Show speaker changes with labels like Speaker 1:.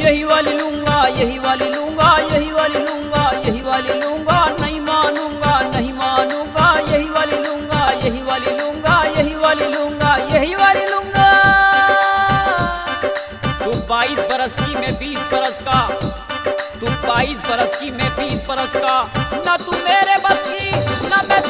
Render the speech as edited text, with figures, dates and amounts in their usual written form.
Speaker 1: यही वाली लूंगा, यही वाली लूंगा, यही वाली लूंगा, यही वाली लूंगा, नहीं मानूंगा, नहीं मानूंगा, यही वाली लूंगा, यही वाली लूंगा, यही वाली लूंगा, यही वाली लूंगा। तू 22 बरस की, मैं 20 बरस का, तू 22 बरस की, मैं 20 बरस का, ना तू मेरे बस की, ना मैं